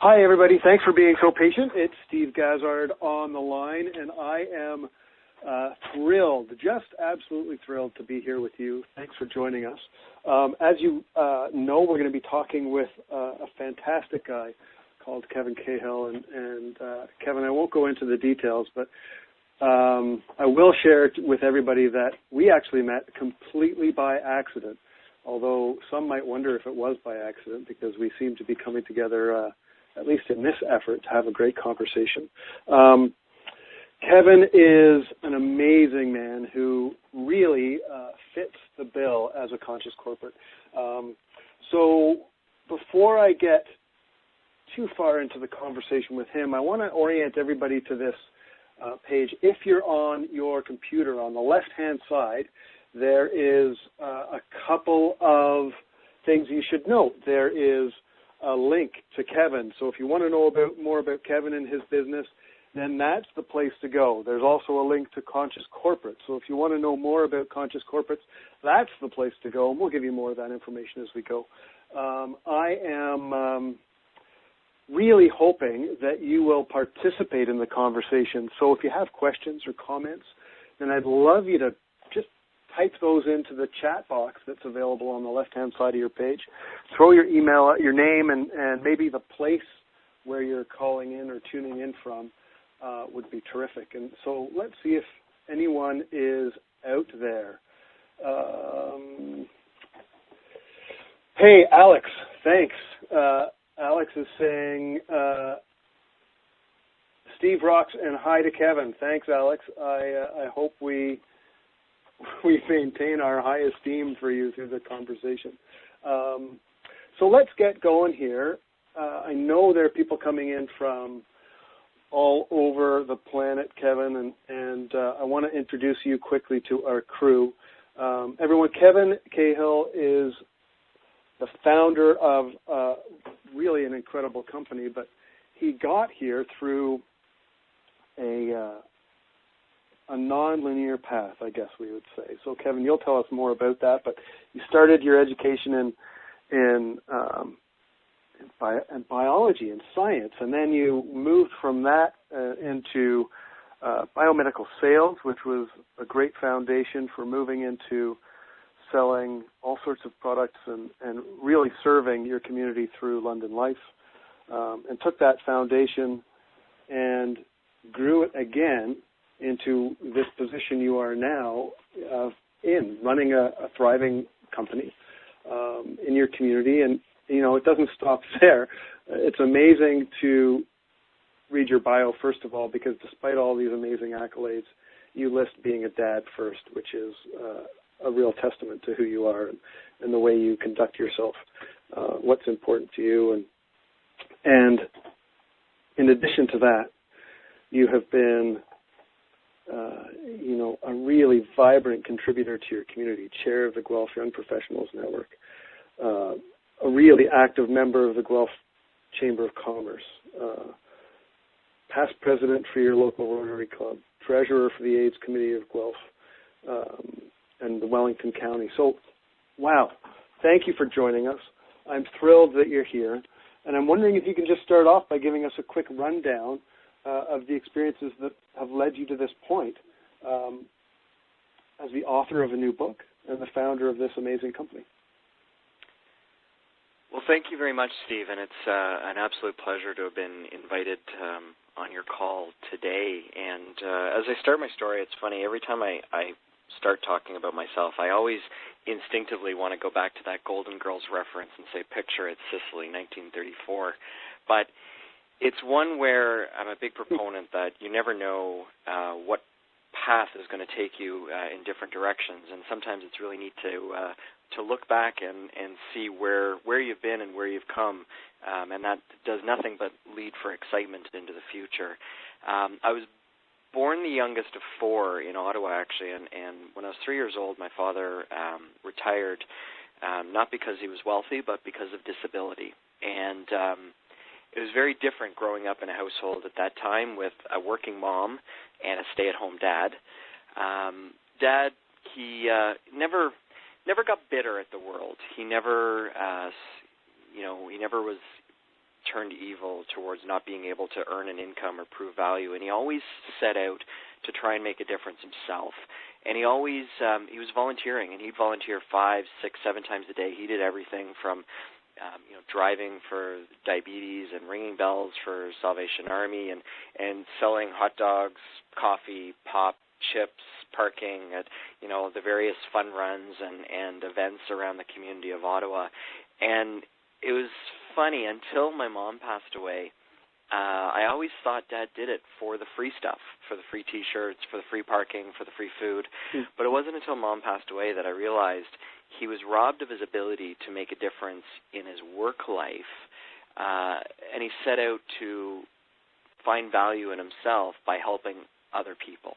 Hi, everybody. Thanks for being so patient. It's Steve Gazzard on the line, and I am thrilled, just absolutely thrilled to be here with you. Thanks for joining us. As you know, we're going to be talking with a fantastic guy called Kevin Cahill, and Kevin, I won't go into the details, but I will share with everybody that we actually met completely by accident, although some might wonder if it was by accident because we seem to be coming together at least in this effort, to have a great conversation. Kevin is an amazing man who really fits the bill as a conscious corporate. So before I get too far into the conversation with him, I want to orient everybody to this page. If you're on your computer, on the left-hand side, there is a couple of things you should note. There is a link to Kevin. So if you want to know more about Kevin and his business, then that's the place to go. There's also a link to Conscious Corporate. So if you want to know more about Conscious Corporates, that's the place to go, and we'll give you more of that information as we go. I am really hoping that you will participate in the conversation. So if you have questions or comments, then I'd love you to just type those into the chat box that's available on the left-hand side of your page. Throw your email, your name, and maybe the place where you're calling in or tuning in from would be terrific. And so let's see if anyone is out there. Hey, Alex, thanks. Alex is saying, Steve rocks and hi to Kevin. Thanks, Alex. I hope we maintain our high esteem for you through the conversation. So let's get going here. I know there are people coming in from all over the planet, Kevin, and I want to introduce you quickly to our crew. Everyone, Kevin Cahill is the founder of really an incredible company, but he got here through a non-linear path, I guess we would say. So, Kevin, you'll tell us more about that, but you started your education in biology and science, and then you moved from that into biomedical sales, which was a great foundation for moving into selling all sorts of products and really serving your community through London Life, and took that foundation and grew it again into this position you are now in, running a thriving company in your community. And, you know, it doesn't stop there. It's amazing to read your bio, first of all, because despite all these amazing accolades, you list being a dad first, which is a real testament to who you are and the way you conduct yourself, what's important to you. And in addition to that, you have been a really vibrant contributor to your community, chair of the Guelph Young Professionals Network, a really active member of the Guelph Chamber of Commerce, past president for your local Rotary Club, treasurer for the AIDS Committee of Guelph and the Wellington County. So, wow, thank you for joining us. I'm thrilled that you're here. And I'm wondering if you can just start off by giving us a quick rundown of the experiences that have led you to this point as the author of a new book and the founder of this amazing company. Well, thank you very much, Steve, and it's an absolute pleasure to have been invited on your call today. And as I start my story, it's funny, every time I start talking about myself, I always instinctively want to go back to that Golden Girls reference and say, picture it, Sicily, 1934. But it's one where I'm a big proponent that you never know what path is going to take you in different directions, and sometimes it's really neat to look back and see where you've been and where you've come, and that does nothing but lead for excitement into the future. I was born the youngest of four in Ottawa, actually, and when I was 3 years old, my father retired, not because he was wealthy, but because of disability. And it was very different growing up in a household at that time with a working mom and a stay-at-home dad. Dad, he never got bitter at the world. He never, he never was turned evil towards not being able to earn an income or prove value, and he always set out to try and make a difference himself. And he always he was volunteering, and he'd volunteer 5, 6, 7 times a day. He did everything from driving for diabetes and ringing bells for Salvation Army, and selling hot dogs, coffee, pop, chips, parking at the various fun runs and events around the community of Ottawa. And it was funny, until my mom passed away, I always thought Dad did it for the free stuff, for the free T-shirts, for the free parking, for the free food. But it wasn't until Mom passed away that I realized he was robbed of his ability to make a difference in his work life, and he set out to find value in himself by helping other people.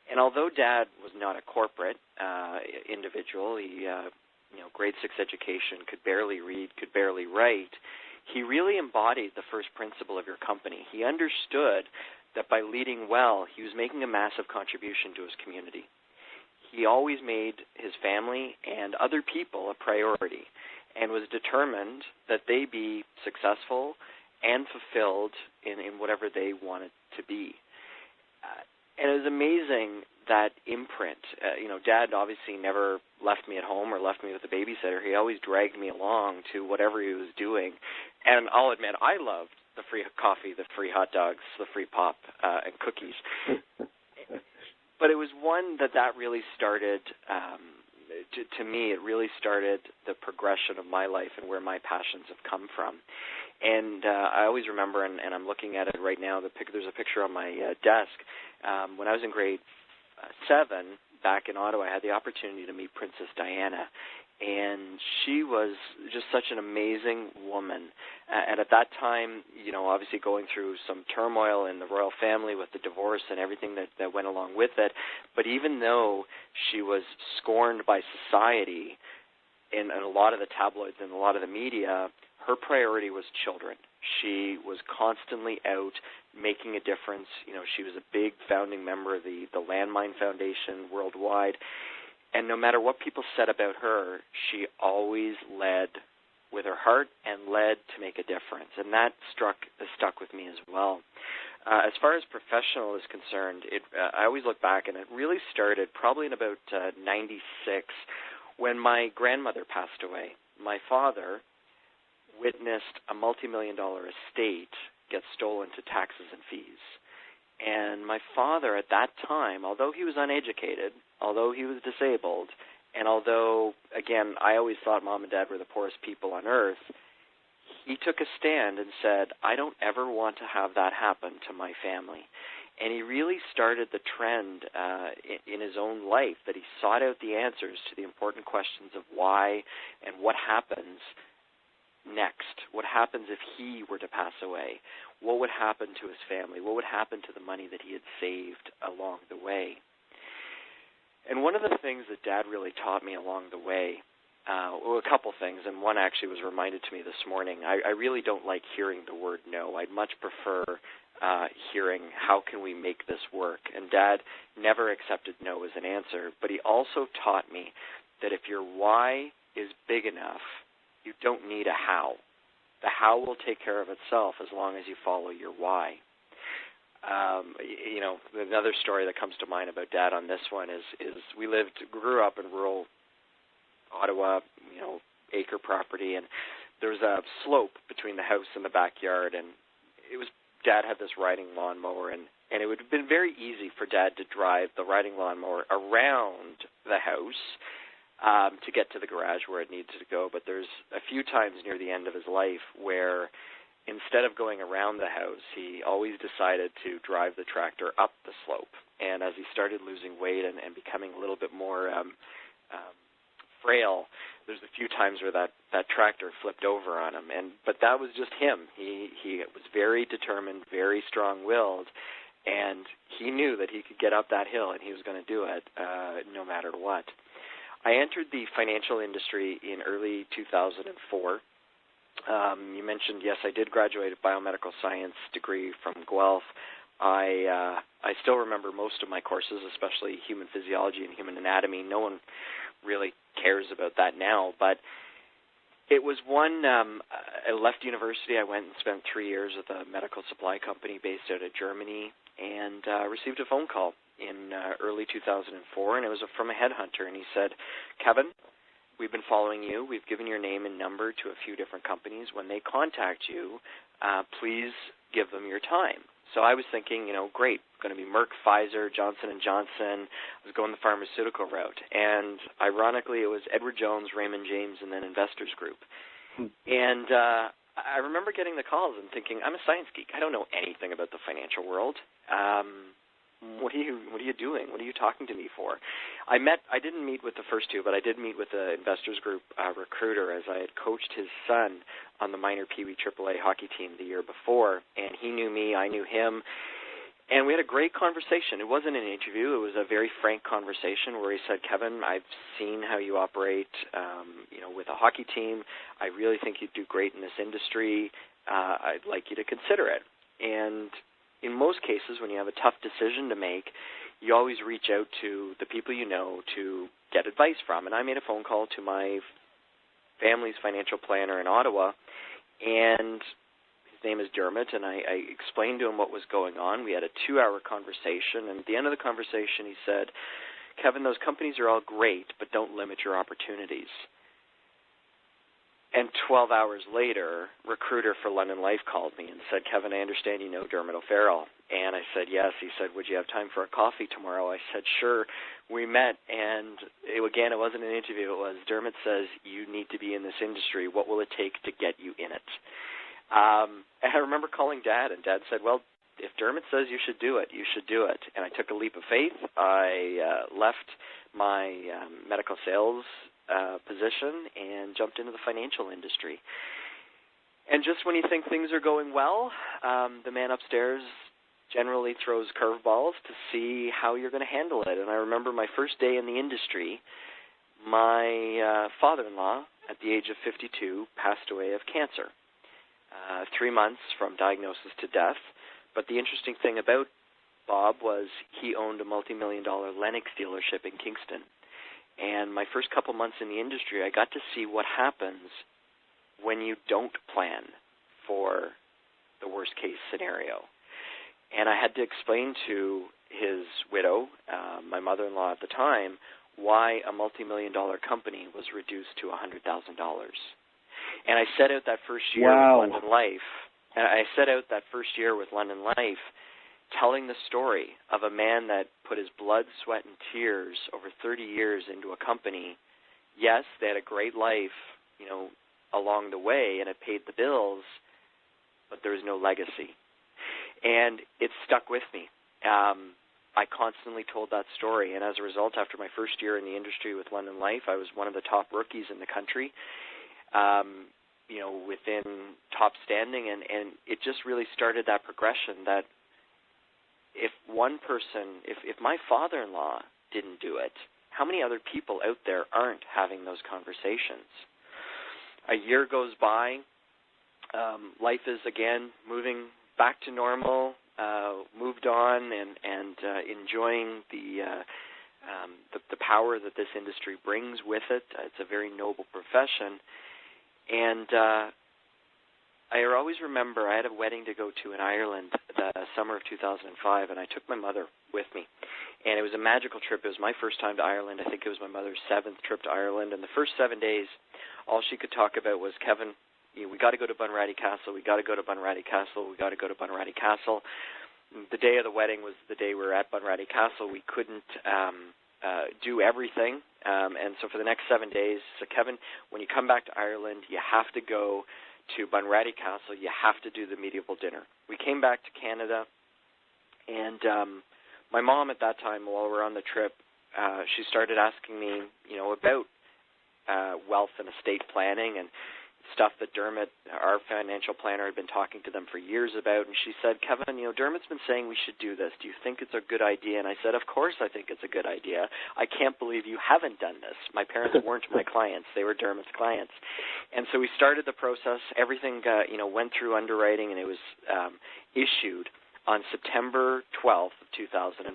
And although Dad was not a corporate individual, he grade 6 education, could barely read, could barely write, he really embodied the first principle of your company. He understood that by leading well, he was making a massive contribution to his community. He always made his family and other people a priority, and was determined that they be successful and fulfilled in whatever they wanted to be. And it was amazing, that imprint. Dad obviously never left me at home or left me with a babysitter. He always dragged me along to whatever he was doing. And I'll admit, I loved the free coffee, the free hot dogs, the free pop, and cookies. But it was one that really started, to me, it really started the progression of my life and where my passions have come from. And I always remember, and I'm looking at it right now, there's a picture on my desk. When I was in grade 7, back in Ottawa, I had the opportunity to meet Princess Diana. And she was just such an amazing woman. And at that time, obviously going through some turmoil in the royal family with the divorce and everything that went along with it. But even though she was scorned by society in a lot of the tabloids and a lot of the media, her priority was children. She was constantly out making a difference. She was a big founding member of the Landmine Foundation worldwide. And no matter what people said about her, she always led with her heart and led to make a difference. And that stuck with me as well. As far as professional is concerned, I always look back, and it really started probably in about 96 when my grandmother passed away. My father witnessed a multi-million-dollar estate get stolen to taxes and fees. And my father at that time, although he was uneducated, although he was disabled, and although, again, I always thought Mom and Dad were the poorest people on earth, he took a stand and said, I don't ever want to have that happen to my family. And he really started the trend in his own life, that he sought out the answers to the important questions of why and what happens next. What happens if he were to pass away? What would happen to his family? What would happen to the money that he had saved along the way? And one of the things that Dad really taught me along the way, a couple things, and one actually was reminded to me this morning. I really don't like hearing the word no. I'd much prefer hearing, how can we make this work? And Dad never accepted no as an answer, but he also taught me that if your why is big enough, you don't need a how. The how will take care of itself as long as you follow your why. Another story that comes to mind about Dad on this one is we grew up in rural Ottawa, acre property, and there was a slope between the house and the backyard, and Dad had this riding lawnmower, and it would have been very easy for Dad to drive the riding lawnmower around the house to get to the garage where it needed to go. But there's a few times near the end of his life where instead of going around the house, he always decided to drive the tractor up the slope. And as he started losing weight and becoming a little bit more frail, there's a few times where that tractor flipped over on him. But that was just him. He was very determined, very strong-willed, and he knew that he could get up that hill, and he was going to do it no matter what. I entered the financial industry in early 2004. You mentioned, yes, I did graduate a biomedical science degree from Guelph. I still remember most of my courses, especially human physiology and human anatomy. No one really cares about that now, but It was one, I left university. I went and spent 3 years with a medical supply company based out of Germany, and received a phone call in early 2004, and it was from a headhunter, and he said, Kevin, we've been following you. We've given your name and number to a few different companies. When they contact you, please give them your time. So I was thinking, great, going to be Merck, Pfizer, Johnson & Johnson. I was going the pharmaceutical route. And ironically, it was Edward Jones, Raymond James, and then Investors Group. And I remember getting the calls and thinking, I'm a science geek. I don't know anything about the financial world. What are you doing? What are you talking to me for? I didn't meet with the first two, but I did meet with the Investors Group recruiter, as I had coached his son on the minor Pee Wee AAA hockey team the year before, and he knew me, I knew him, and we had a great conversation. It wasn't an interview. It was a very frank conversation where he said, Kevin, I've seen how you operate with a hockey team. I really think you'd do great in this industry. I'd like you to consider it. And in most cases, when you have a tough decision to make, you always reach out to the people you know to get advice from. And I made a phone call to my family's financial planner in Ottawa, and his name is Dermot, and I explained to him what was going on. We had a 2-hour conversation, and at the end of the conversation he said, Kevin, those companies are all great, but don't limit your opportunities. And 12 hours later, recruiter for London Life called me and said, Kevin, I understand you know Dermot O'Farrell. And I said, yes. He said, would you have time for a coffee tomorrow? I said, sure. We met, and it wasn't an interview. It was, Dermot says, you need to be in this industry. What will it take to get you in it? And I remember calling Dad, and Dad said, well, if Dermot says you should do it, you should do it. And I took a leap of faith. I left my medical sales position and jumped into the financial industry. And just when you think things are going well, the man upstairs generally throws curveballs to see how you're going to handle it. And I remember my first day in the industry, my father-in-law, at the age of 52, passed away of cancer. 3 months from diagnosis to death. But the interesting thing about Bob was he owned a multi-million-dollar Lennox dealership in Kingston. And my first couple months in the industry, I got to see what happens when you don't plan for the worst-case scenario. And I had to explain to his widow, my mother-in-law at the time, why a multi-million-dollar company was reduced to $100,000. And I set out that first year with London Life. And I set out that first year with London Life telling the story of a man that put his blood, sweat, and tears over 30 years into a company. Yes, they had a great life, along the way, and it paid the bills, but there was no legacy. And it stuck with me. I constantly told that story, and as a result, after my first year in the industry with London Life, I was one of the top rookies in the country, within top standing, and it just really started that progression that if one person, if my father-in-law didn't do it, how many other people out there aren't having those conversations? A year goes by, life is again moving back to normal, moved on, and enjoying the power that this industry brings with it. It's a very noble profession. And I always remember I had a wedding to go to in Ireland the summer of 2005, and I took my mother with me. And it was a magical trip. It was my first time to Ireland. I think it was my mother's 7th trip to Ireland. And the first 7 days, all she could talk about was, Kevin, we got to go to Bunratty Castle. We got to go to Bunratty Castle. We got to go to Bunratty Castle. The day of the wedding was the day we were at Bunratty Castle. We couldn't do everything. And so for the next 7 days, so Kevin, when you come back to Ireland, you have to go to Bunratty Castle. You have to do the medieval dinner. We came back to Canada, and my mom at that time, while we were on the trip, she started asking me, about wealth and estate planning and stuff that Dermot, our financial planner, had been talking to them for years about. And she said, Kevin, Dermot's been saying we should do this. Do you think it's a good idea? And I said, of course I think it's a good idea. I can't believe you haven't done this. My parents weren't my clients. They were Dermot's clients. And so we started the process. Everything, went through underwriting, and it was issued on September 12th of 2005.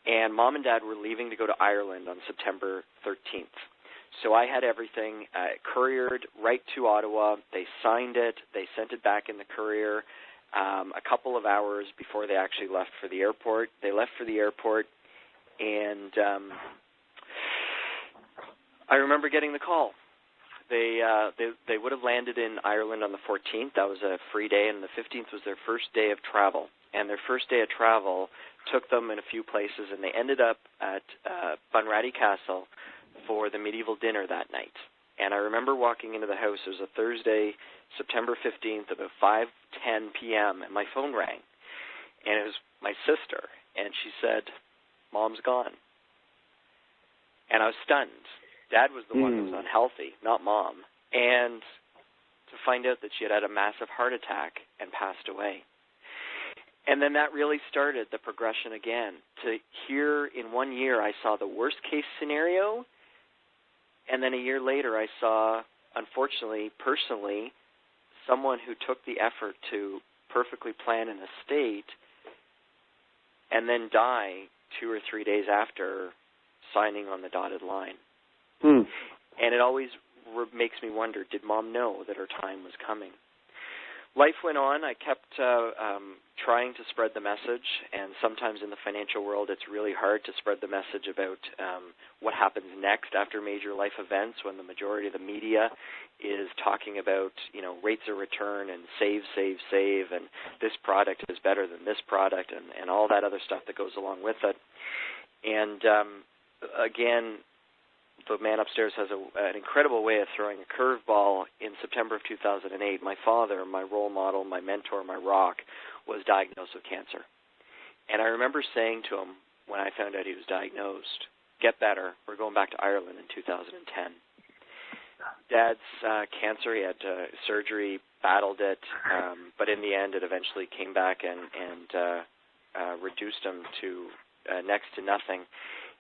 And Mom and Dad were leaving to go to Ireland on September 13th. So I had everything couriered right to Ottawa. They signed it. They sent it back in the courier a couple of hours before they actually left for the airport. They left for the airport, and I remember getting the call. They would have landed in Ireland on the 14th. That was a free day, and the 15th was their first day of travel. And their first day of travel took them in a few places, and they ended up at Bunratty Castle for the medieval dinner that night. And I remember walking into the house. It was a Thursday, September 15th, about 5:10 p.m., and my phone rang. And it was my sister, and she said, "Mom's gone." And I was stunned. Dad was the one who was unhealthy, not Mom. And to find out that she had a massive heart attack and passed away. And then that really started the progression again. To hear in 1 year I saw the worst case scenario, and then a year later I saw, unfortunately, personally, someone who took the effort to perfectly plan an estate and then die 2 or 3 days after signing on the dotted line. And it always makes me wonder, did Mom know that her time was coming? Life went on. I kept trying to spread the message, and sometimes in the financial world it's really hard to spread the message about what happens next after major life events, when the majority of the media is talking about, rates of return and save, and this product is better than this product, and all that other stuff that goes along with it. And again, the man upstairs has an incredible way of throwing a curveball. In September of 2008, my father, my role model, my mentor, my rock, was diagnosed with cancer. And I remember saying to him when I found out he was diagnosed, "Get better. We're going back to Ireland in 2010. Dad's cancer, he had surgery, battled it, but in the end it eventually came back and reduced him to next to nothing.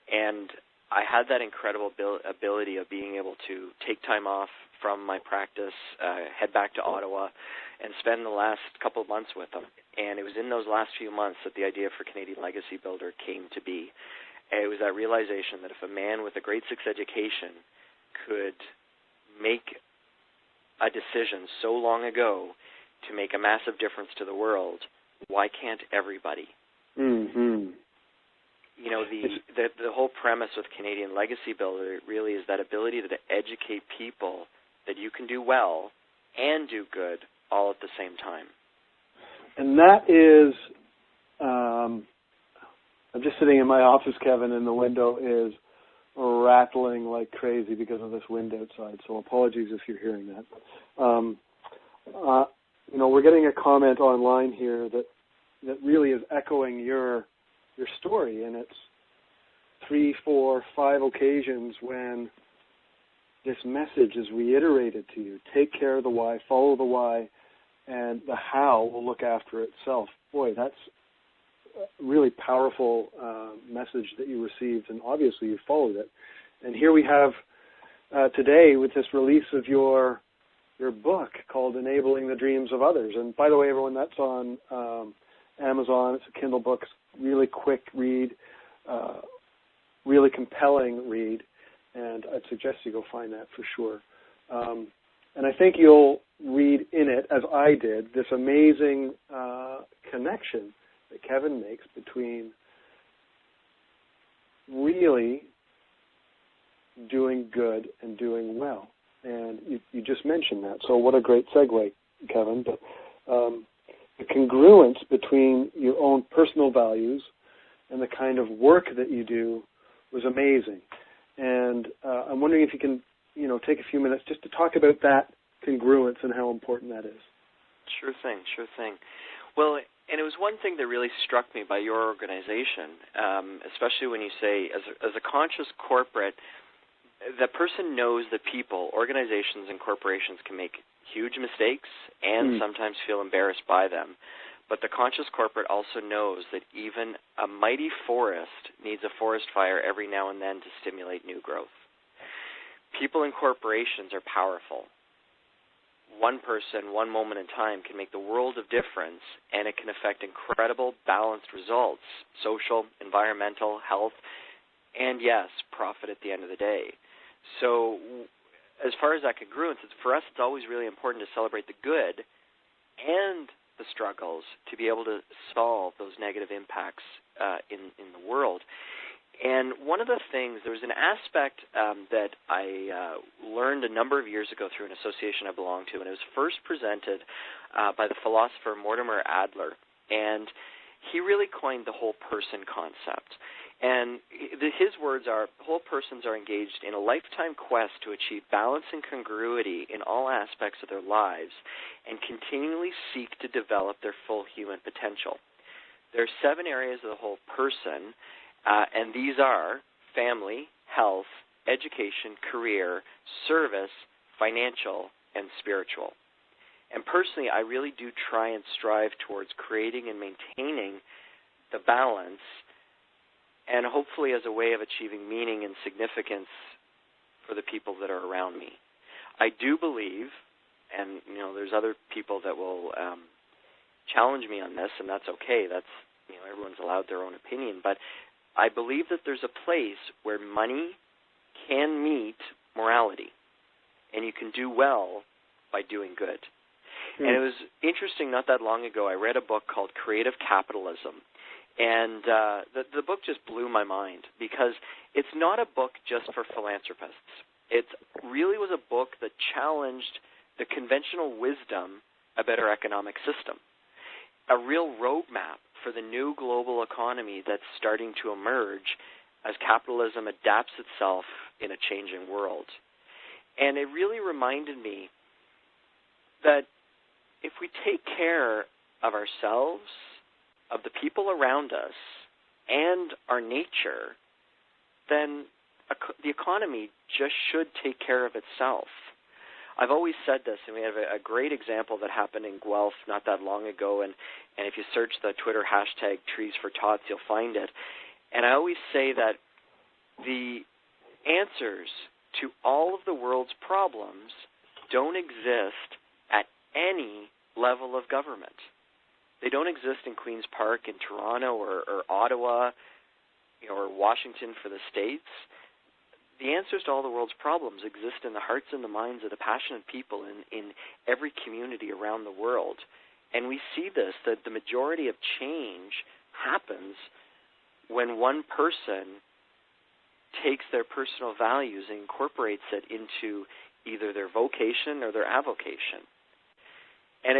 And I had that incredible ability of being able to take time off from my practice, head back to Ottawa, and spend the last couple of months with them. And it was in those last few months that the idea for Canadian Legacy Builder came to be. And it was that realization that if a man with a grade 6 education could make a decision so long ago to make a massive difference to the world, why can't everybody? The whole premise with Canadian Legacy Builder really is that ability to educate people that you can do well and do good all at the same time. And that is, I'm just sitting in my office, Kevin, and the window is rattling like crazy because of this wind outside, so apologies if you're hearing that. We're getting a comment online here that really is echoing your story, and it's 3, 4, 5 occasions when this message is reiterated to you. Take care of the why, follow the why, and the how will look after itself. Boy, that's a really powerful message that you received, and obviously you followed it. And here we have today with this release of your book called Enabling the Dreams of Others. And by the way, everyone, that's on Amazon. It's a Kindle book. It's really quick read, really compelling read, and I'd suggest you go find that for sure. And I think you'll read in it, as I did, this amazing connection that Kevin makes between really doing good and doing well. And you just mentioned that, so what a great segue, Kevin. But the congruence between your own personal values and the kind of work that you do was amazing. And I'm wondering if you can, take a few minutes just to talk about that congruence and how important that is. Sure thing. Well, and it was one thing that really struck me by your organization, especially when you say, as a conscious corporate, the person knows that people, organizations, and corporations can make huge mistakes and sometimes feel embarrassed by them. But the conscious corporate also knows that even a mighty forest needs a forest fire every now and then to stimulate new growth. People and corporations are powerful. One person, one moment in time can make the world of difference, and it can affect incredible balanced results, social, environmental, health, and yes, profit at the end of the day. So as far as that congruence, for us, it's always really important to celebrate the good and the struggles to be able to solve those negative impacts in the world. And one of the things, there was an aspect that I learned a number of years ago through an association I belong to, and it was first presented by the philosopher Mortimer Adler. And he really coined the whole person concept. And his words are, whole persons are engaged in a lifetime quest to achieve balance and congruity in all aspects of their lives and continually seek to develop their full human potential. There are 7 areas of the whole person, and these are family, health, education, career, service, financial, and spiritual. And personally, I really do try and strive towards creating and maintaining the balance, and hopefully as a way of achieving meaning and significance for the people that are around me. I do believe, and there's other people that will challenge me on this, and that's okay. That's everyone's allowed their own opinion, but I believe that there's a place where money can meet morality, and you can do well by doing good. And it was interesting, not that long ago, I read a book called Creative Capitalism. And the book just blew my mind because it's not a book just for philanthropists. It really was a book that challenged the conventional wisdom about our economic system, a real roadmap for the new global economy that's starting to emerge as capitalism adapts itself in a changing world. And it really reminded me that if we take care of ourselves, of the people around us, and our nature, then the economy just should take care of itself. I've always said this, and we have a great example that happened in Guelph not that long ago, and if you search the Twitter hashtag Trees for Tots, you'll find it. And I always say that the answers to all of the world's problems don't exist at any level of government. They don't exist in Queen's Park in Toronto or Ottawa, or Washington for the States. The answers to all the world's problems exist in the hearts and the minds of the passionate people in every community around the world. And we see this, that the majority of change happens when one person takes their personal values and incorporates it into either their vocation or their avocation. And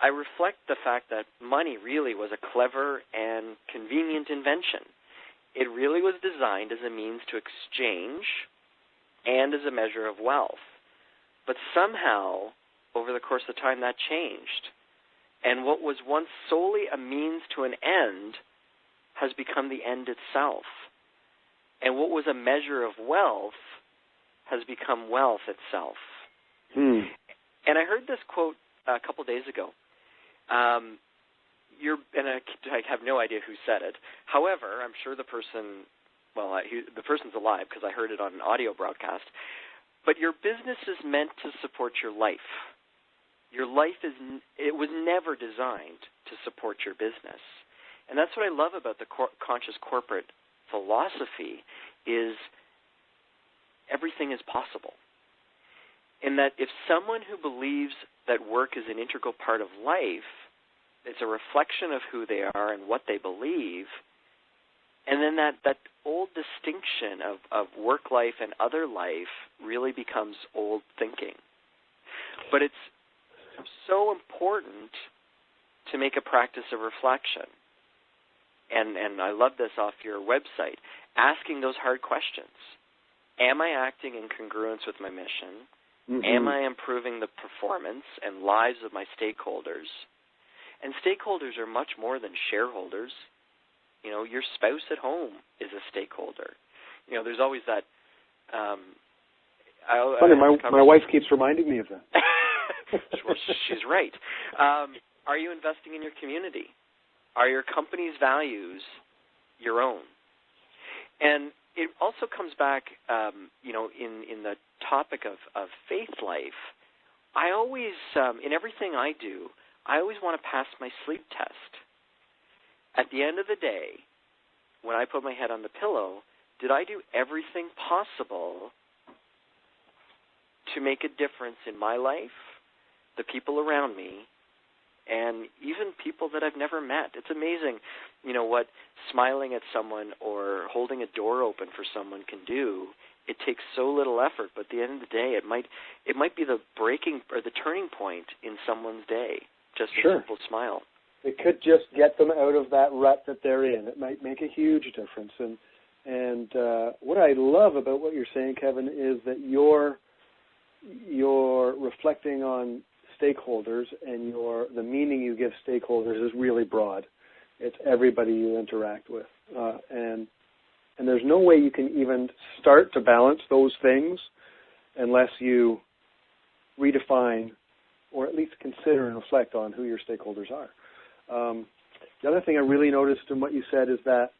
I reflect the fact that money really was a clever and convenient invention. It really was designed as a means to exchange and as a measure of wealth. But somehow, over the course of time, that changed. And what was once solely a means to an end has become the end itself. And what was a measure of wealth has become wealth itself. And I heard this quote a couple days ago. I have no idea who said it. However, I'm sure the person's alive because I heard it on an audio broadcast. But your business is meant to support your life. Your life was never designed to support your business. And that's what I love about the conscious corporate philosophy is everything is possible. In that if someone who believes that work is an integral part of life, it's a reflection of who they are and what they believe, and then that old distinction of work life and other life really becomes old thinking. But it's so important to make a practice of reflection. And I love this off your website, asking those hard questions. Am I acting in congruence with my mission? Mm-hmm. Am I improving the performance and lives of my stakeholders? And stakeholders are much more than shareholders. Your spouse at home is a stakeholder. There's always that. Funny, my wife keeps reminding me of that. Well, she's right. Are you investing in your community? Are your company's values your own? And it also comes back, in the topic of faith life. I always, in everything I do, I always want to pass my sleep test. At the end of the day, when I put my head on the pillow, did I do everything possible to make a difference in my life, the people around me, and even people that I've never met. It's amazing, what smiling at someone or holding a door open for someone can do. It takes so little effort, but at the end of the day, it might be the breaking or the turning point in someone's day. Just a simple smile. It could just get them out of that rut that they're in. It might make a huge difference. And what I love about what you're saying, Kevin, is that you're reflecting on stakeholders, and the meaning you give stakeholders is really broad. It's everybody you interact with, and there's no way you can even start to balance those things unless you redefine or at least consider and reflect on who your stakeholders are. The other thing I really noticed in what you said is that,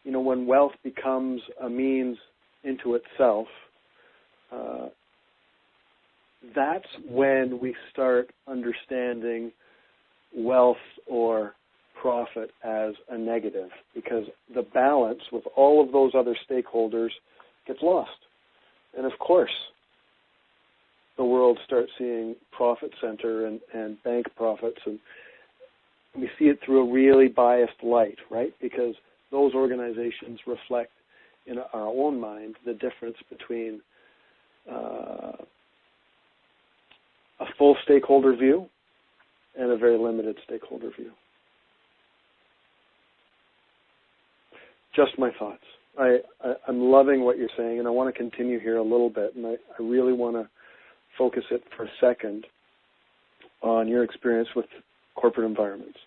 when wealth becomes a means into itself, that's when we start understanding wealth or profit as a negative, because the balance with all of those other stakeholders gets lost. And of course, the world starts seeing profit center and bank profits, and we see it through a really biased light, right? Because those organizations reflect in our own mind the difference between a full stakeholder view and a very limited stakeholder view. Just my thoughts. I'm loving what you're saying, and I want to continue here a little bit, and I really want to focus it for a second on your experience with corporate environments.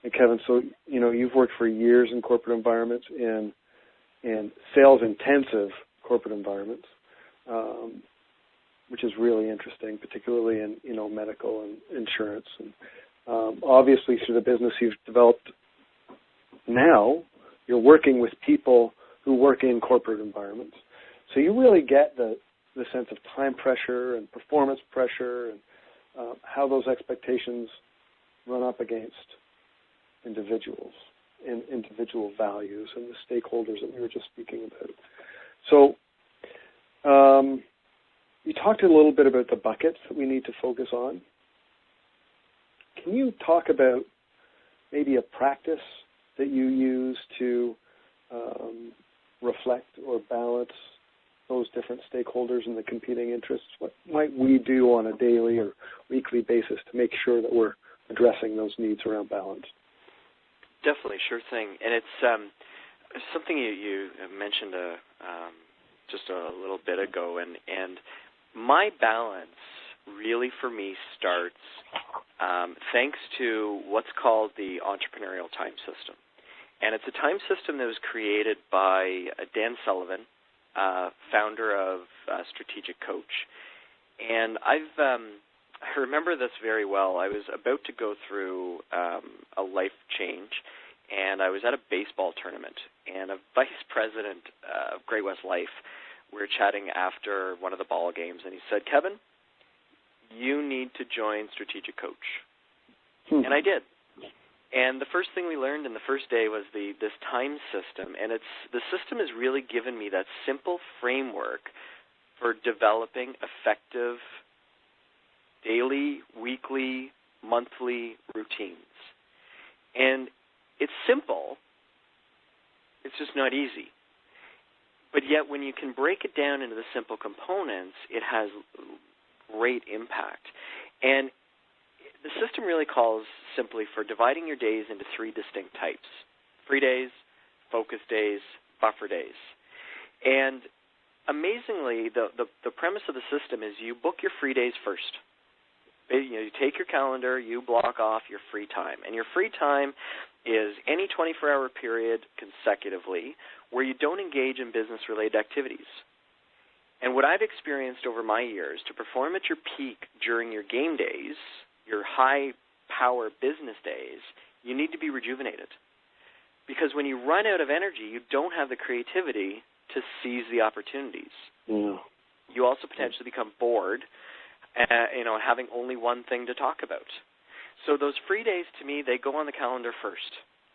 And Kevin, so you've worked for years in corporate environments, in sales-intensive corporate environments, which is really interesting, particularly in medical and insurance. And obviously, through the business you've developed now, you're working with people who work in corporate environments. So you really get the sense of time pressure and performance pressure and how those expectations run up against individuals and individual values and the stakeholders that we were just speaking about. So you talked a little bit about the buckets that we need to focus on. Can you talk about maybe a practice that you use to reflect or balance those different stakeholders and the competing interests? What might we do on a daily or weekly basis to make sure that we're addressing those needs around balance? Definitely, sure thing. And it's something you mentioned just a little bit ago, and my balance really for me starts thanks to what's called the entrepreneurial time system. And it's a time system that was created by Dan Sullivan, founder of Strategic Coach. And I remember this very well. I was about to go through a life change, and I was at a baseball tournament, and a vice president of Great West Life, we were chatting after one of the ball games, and he said, "Kevin, you need to join Strategic Coach." And I did. And the first thing we learned in the first day was this time system, and the system has really given me that simple framework for developing effective daily, weekly, monthly routines. And it's simple. It's just not easy. But yet when you can break it down into the simple components, it has great impact. And the system really calls simply for dividing your days into 3 distinct types: free days, focus days, buffer days. And amazingly, the premise of the system is you book your free days first. You take your calendar, you block off your free time. And your free time is any 24-hour period consecutively where you don't engage in business-related activities. And what I've experienced over my years, to perform at your peak during your game days, your high-power business days, you need to be rejuvenated. Because when you run out of energy, you don't have the creativity to seize the opportunities. Yeah. You also potentially become bored, having only one thing to talk about. So those free days, to me, they go on the calendar first.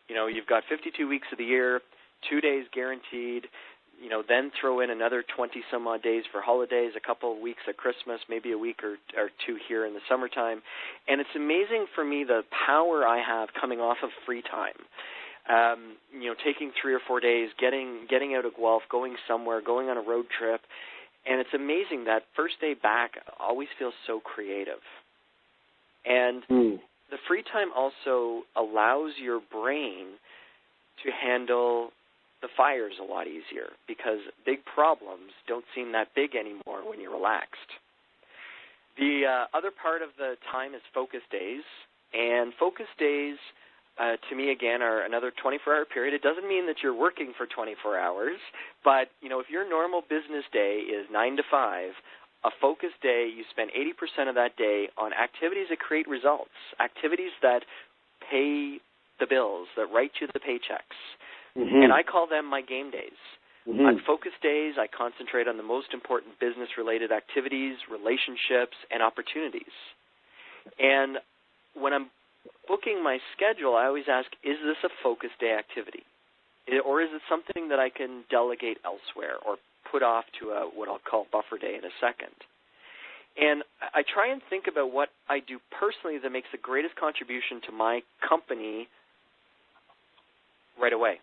You've got 52 weeks of the year, 2 days guaranteed. then throw in another 20-some-odd days for holidays, a couple of weeks at Christmas, maybe a week or two here in the summertime. And it's amazing for me the power I have coming off of free time. Taking 3 or 4 days, getting out of Guelph, going somewhere, going on a road trip. And it's amazing that first day back always feels so creative. And the free time also allows your brain to handle the fires a lot easier because big problems don't seem that big anymore when you're relaxed. The other part of the time is focus days. And focus days, to me, again, are another 24-hour period. It doesn't mean that you're working for 24 hours, but, if your normal business day is 9 to 5, a focus day, you spend 80% of that day on activities that create results, activities that pay the bills, that write you the paychecks. And I call them my game days. On focus days, I concentrate on the most important business-related activities, relationships, and opportunities. And when I'm booking my schedule, I always ask, is this a focus day activity? Or is it something that I can delegate elsewhere or put off to what I'll call buffer day in a second? And I try and think about what I do personally that makes the greatest contribution to my company right away.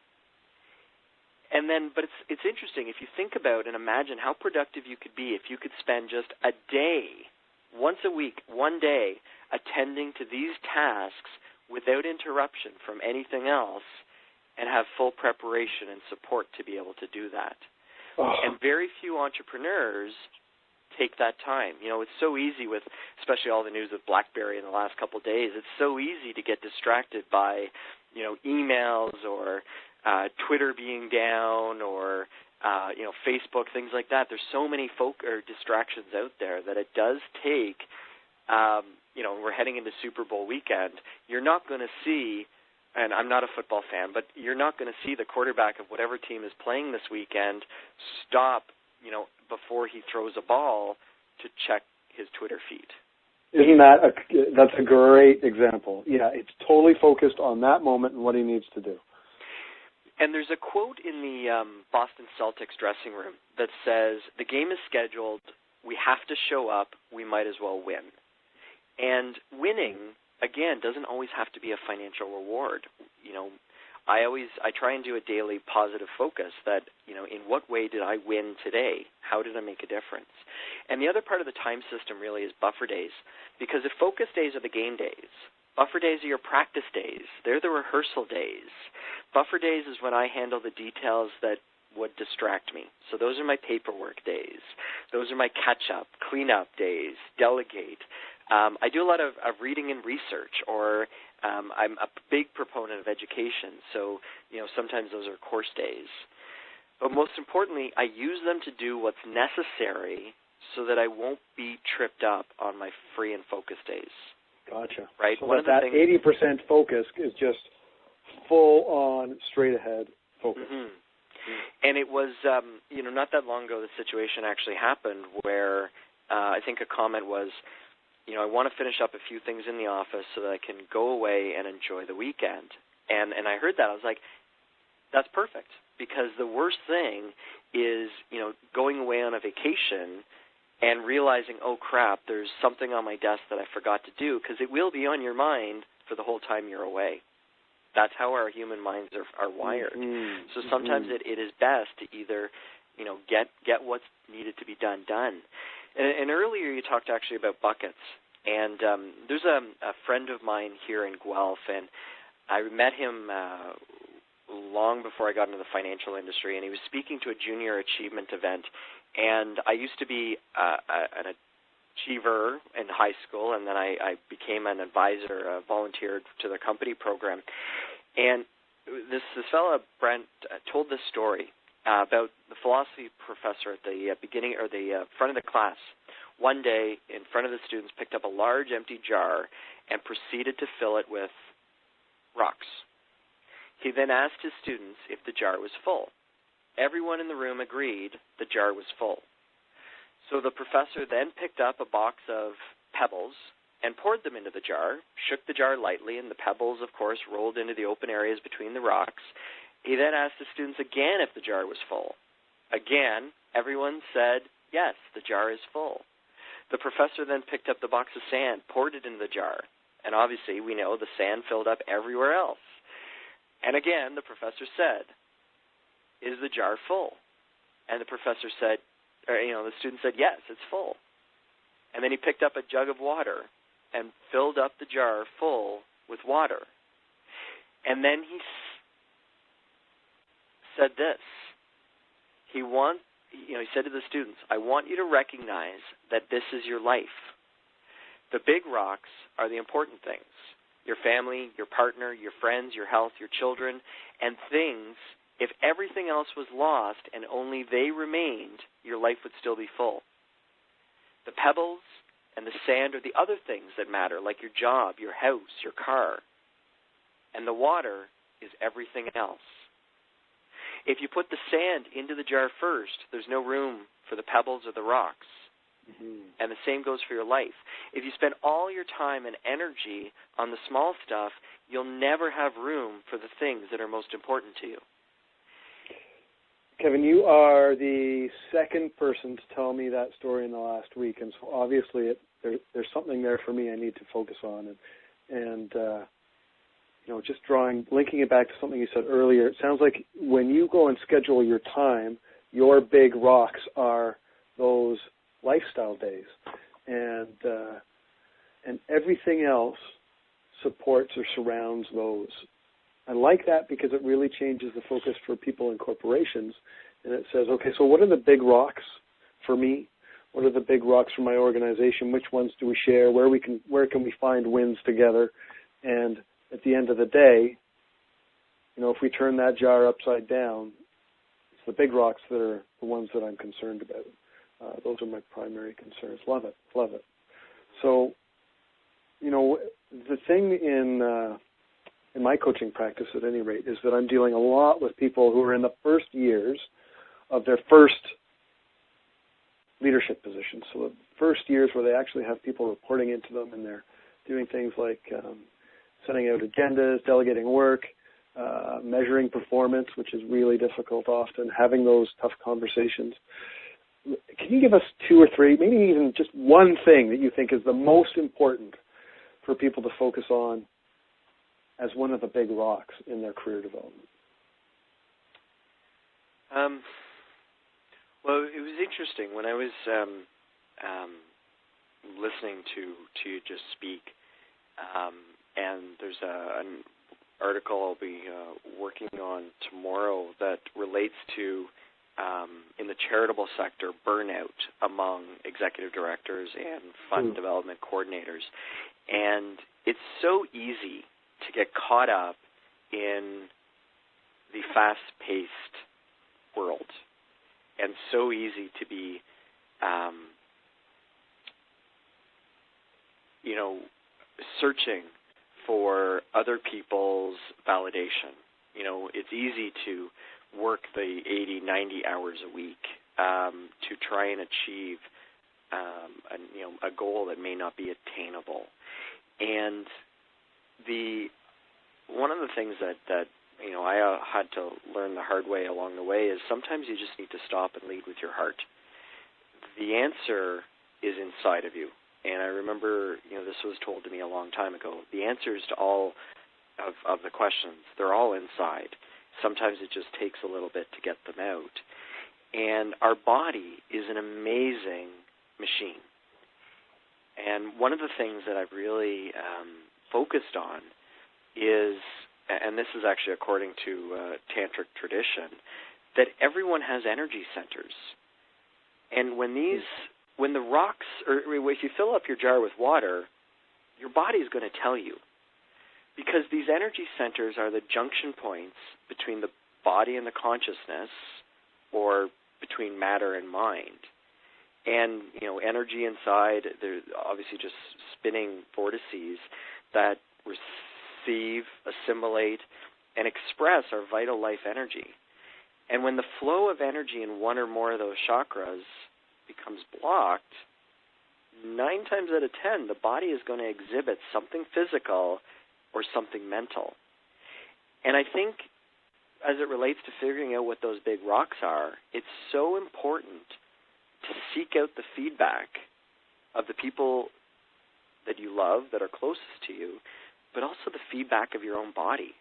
And then, but it's interesting, if you think about and imagine how productive you could be if you could spend just a day, once a week, one day, attending to these tasks without interruption from anything else and have full preparation and support to be able to do that. And very few entrepreneurs take that time. It's so easy with, especially all the news with BlackBerry in the last couple of days, it's so easy to get distracted by, emails or Twitter being down or, Facebook, things like that. There's so many distractions out there that it does take, we're heading into Super Bowl weekend. You're not going to see, and I'm not a football fan, but you're not going to see the quarterback of whatever team is playing this weekend stop, before he throws a ball to check his Twitter feed. Isn't that's a great example. Yeah, it's totally focused on that moment and what he needs to do. And there's a quote in the Boston Celtics dressing room that says, the game is scheduled, we have to show up, we might as well win. And winning, again, doesn't always have to be a financial reward. I try and do a daily positive focus that, in what way did I win today? How did I make a difference? And the other part of the time system really is buffer days, because if focus days are the game days, buffer days are your practice days. They're the rehearsal days. Buffer days is when I handle the details that would distract me. So those are my paperwork days. Those are my catch-up, clean-up days, delegate. I do a lot of reading and research, or I'm a big proponent of education. So, sometimes those are course days. But most importantly, I use them to do what's necessary so that I won't be tripped up on my free and focus days. Gotcha. Right. So that 80% focus is just full on, straight ahead focus. And it was, not that long ago, the situation actually happened where I think a comment was, I want to finish up a few things in the office so that I can go away and enjoy the weekend. And I heard that. I was like, that's perfect, because the worst thing is, going away on a vacation and realizing, oh, crap, there's something on my desk that I forgot to do, because it will be on your mind for the whole time you're away. That's how our human minds are wired. So sometimes it is best to either, get what's needed to be done. And earlier you talked actually about buckets. And there's a friend of mine here in Guelph, and I met him long before I got into the financial industry, and he was speaking to a junior achievement event. And I used to be an achiever in high school, and then I became an advisor, volunteered to the company program. And this fellow, Brent, told this story about the philosophy professor at the beginning or the front of the class. One day, in front of the students, picked up a large empty jar and proceeded to fill it with rocks. He then asked his students if the jar was full. Everyone in the room agreed the jar was full. So the professor then picked up a box of pebbles and poured them into the jar, shook the jar lightly, and the pebbles, of course, rolled into the open areas between the rocks. He then asked the students again if the jar was full. Again, everyone said, yes, the jar is full. The professor then picked up the box of sand, poured it into the jar, and obviously we know the sand filled up everywhere else. And again, the professor said, is the jar full? And the professor said, the student said, yes, it's full. And then he picked up a jug of water and filled up the jar full with water. And then he said this. He said to the students, I want you to recognize that this is your life. The big rocks are the important things. Your family, your partner, your friends, your health, your children, and things. If everything else was lost and only they remained, your life would still be full. The pebbles and the sand are the other things that matter, like your job, your house, your car. And the water is everything else. If you put the sand into the jar first, there's no room for the pebbles or the rocks. Mm-hmm. And the same goes for your life. If you spend all your time and energy on the small stuff, you'll never have room for the things that are most important to you. Kevin, you are the second person to tell me that story in the last week, and so obviously there's something there for me I need to focus on. And just linking it back to something you said earlier, it sounds like when you go and schedule your time, your big rocks are those lifestyle days, and everything else supports or surrounds those. I like that because it really changes the focus for people in corporations, and it says, okay, so what are the big rocks for me? What are the big rocks for my organization? Which ones do we share? Where can we find wins together? And at the end of the day, if we turn that jar upside down, it's the big rocks that are the ones that I'm concerned about. Those are my primary concerns. Love it. So, the thing in my coaching practice, at any rate, is that I'm dealing a lot with people who are in the first years of their first leadership positions. So the first years where they actually have people reporting into them, and they're doing things like sending out agendas, delegating work, measuring performance, which is really difficult often, having those tough conversations. Can you give us two or three, maybe even just one thing that you think is the most important for people to focus on as one of the big rocks in their career development? Well, it was interesting when I was listening to you just speak, and there's an article I'll be working on tomorrow that relates to, in the charitable sector, burnout among executive directors and fund development coordinators. And it's so easy to get caught up in the fast-paced world, and so easy to be, searching for other people's validation. It's easy to work the 80, 90 hours a week to try and achieve a goal that may not be attainable. And one of the things that I had to learn the hard way along the way is sometimes you just need to stop and lead with your heart. The answer is inside of you. And I remember, this was told to me a long time ago. The answers to all of the questions, they're all inside. Sometimes it just takes a little bit to get them out. And our body is an amazing machine. And one of the things that I've really focused on is, and this is actually according to tantric tradition, that everyone has energy centers. And when the rocks, or if you fill up your jar with water, your body is going to tell you. Because these energy centers are the junction points between the body and the consciousness, or between matter and mind. And, energy inside, they're obviously just spinning vortices that receive, assimilate, and express our vital life energy. And when the flow of energy in one or more of those chakras becomes blocked, 9 times out of 10, the body is going to exhibit something physical or something mental. And I think as it relates to figuring out what those big rocks are, it's so important to seek out the feedback of the people that you love, that are closest to you, but also the feedback of your own body.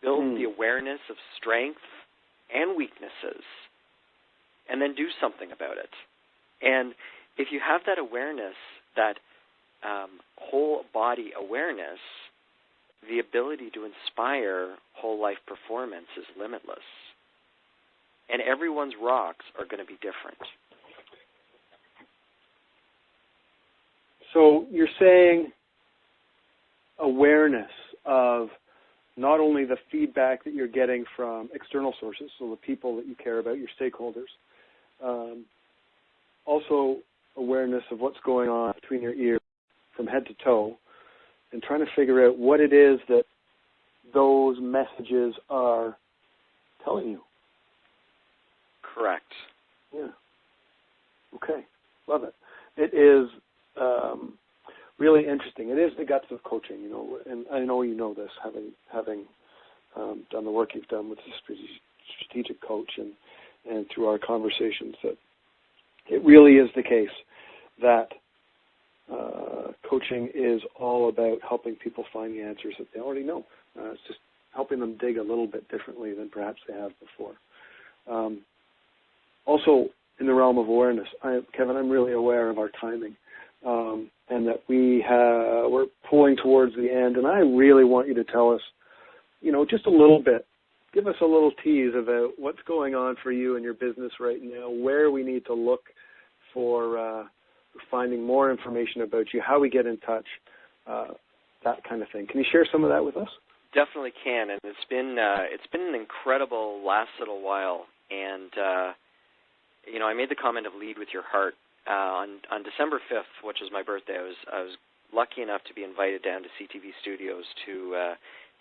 Build the awareness of strength and weaknesses, and then do something about it. And if you have that awareness, that whole body awareness, the ability to inspire whole life performance is limitless. And everyone's rocks are going to be different. So you're saying awareness of not only the feedback that you're getting from external sources, so the people that you care about, your stakeholders, also awareness of what's going on between your ears from head to toe, and trying to figure out what it is that those messages are telling you. Correct. Yeah. Okay. Love it. It is really interesting. It is the guts of coaching, you know, and I know you know this, having done the work you've done with the strategic coach and through our conversations, that it really is the case that coaching is all about helping people find the answers that they already know. It's just helping them dig a little bit differently than perhaps they have before. Also, in the realm of awareness, Kevin, I'm really aware of our timing, and that we're pulling towards the end, and I really want you to tell us, you know, just a little bit. Give us a little tease about what's going on for you and your business right now, where we need to look for finding more information about you, how we get in touch, that kind of thing. Can you share some of that with us? Definitely can, and it's been an incredible last little while. And you know, I made the comment of lead with your heart on December 5th, which is my birthday. I was lucky enough to be invited down to CTV Studios to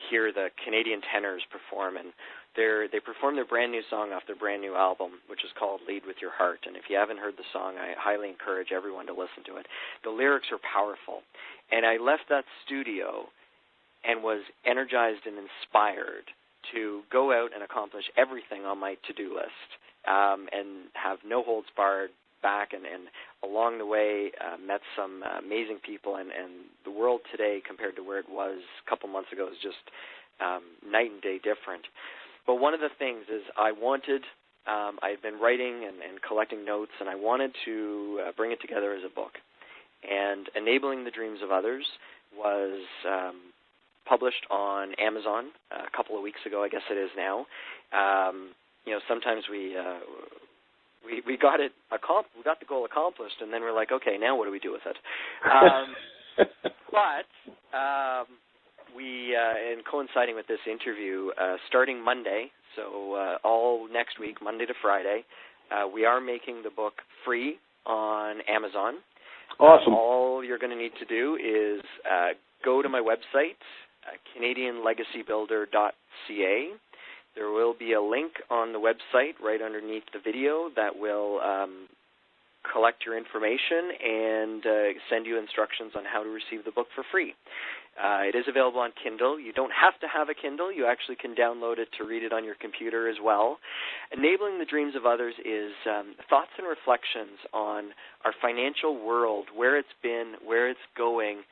hear the Canadian tenors perform, and they performed their brand new song off their brand new album, which is called Lead With Your Heart. And if you haven't heard the song, I highly encourage everyone to listen to it. The lyrics are powerful, and I left that studio and was energized and inspired to go out and accomplish everything on my to-do list, and have no holds barred back, and along the way met some amazing people, and the world today compared to where it was a couple months ago is just night and day different. But one of the things is I had been writing and collecting notes, and I wanted to bring it together as a book. And Enabling the Dreams of Others was published on Amazon a couple of weeks ago, I guess it is now. You know, sometimes we got it, we got the goal accomplished, and then we're like, okay, now what do we do with it? But in coinciding with this interview, starting Monday, so all next week, Monday to Friday, we are making the book free on Amazon. Awesome. All you're going to need to do is go to my website, CanadianLegacyBuilder.ca. There will be a link on the website right underneath the video that will collect your information and send you instructions on how to receive the book for free. It is available on Kindle. You don't have to have a Kindle. You actually can download it to read it on your computer as well. Enabling the Dreams of Others is thoughts and reflections on our financial world, where it's been, where it's going,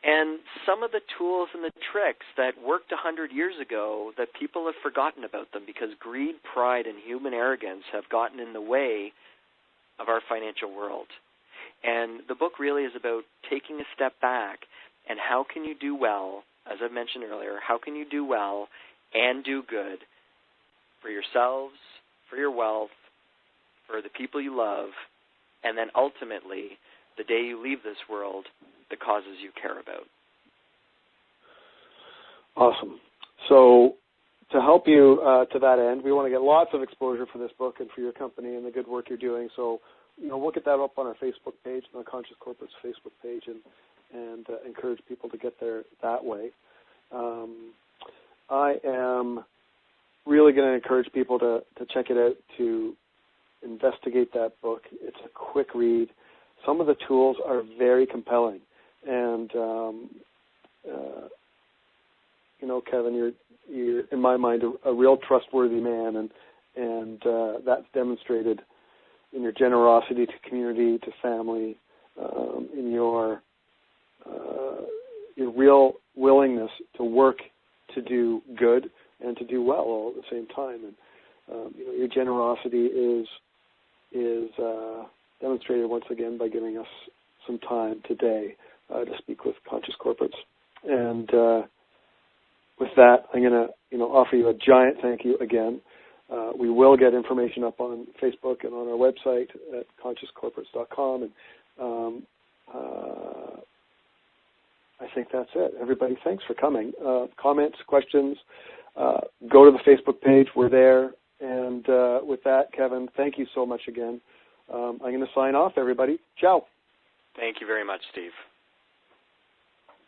and some of the tools and the tricks that worked 100 years ago that people have forgotten about them because greed, pride, and human arrogance have gotten in the way of our financial world. And the book really is about taking a step back and how can you do well, as I mentioned earlier, how can you do well and do good for yourselves, for your wealth, for the people you love, and then ultimately, the day you leave this world, the causes you care about. Awesome. So to help you to that end, we want to get lots of exposure for this book and for your company and the good work you're doing. So, you know, we'll get that up on our Facebook page, on the Conscious Corporate's Facebook page, and encourage people to get there that way. I am really going to encourage people to check it out, to investigate that book. It's a quick read. Some of the tools are very compelling, and Kevin, you're in my mind a real trustworthy man, and that's demonstrated in your generosity to community, to family, in your real willingness to work to do good and to do well all at the same time. And your generosity is demonstrated once again by giving us some time today to speak with Conscious Corporates. And with that, I'm going to offer you a giant thank you again. We will get information up on Facebook and on our website at consciouscorporates.com. And I think that's it. Everybody, thanks for coming. Comments, questions, go to the Facebook page. We're there. And with that, Kevin, thank you so much again. I'm going to sign off, everybody. Ciao. Thank you very much, Steve.